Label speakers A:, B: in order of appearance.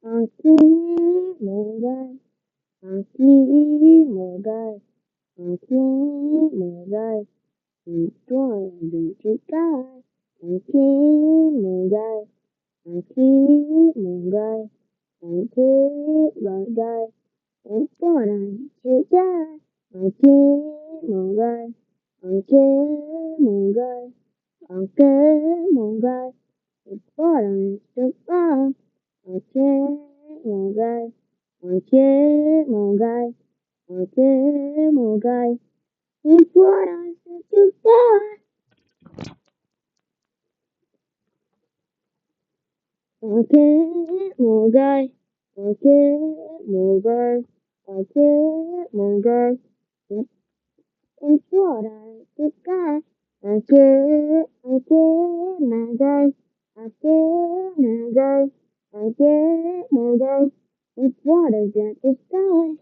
A: Aquí Mogai, aquí Mogai, aquí Mogai, going to sky. Aquí Mogai, aquí Mogai, aquí Mogai, it's going to sky. Aquí Mogai, aquí Mogai, aquí Mogai, it's going to sky. Okay, more guy. Okay, more guy. Okay, more guy. It's what I said to God. Okay, more guy. Okay, more guy. Okay, more guy. It's what I said to God. Okay, okay, my guy. Okay, my guy. Okay, my guy. It's what I said to God.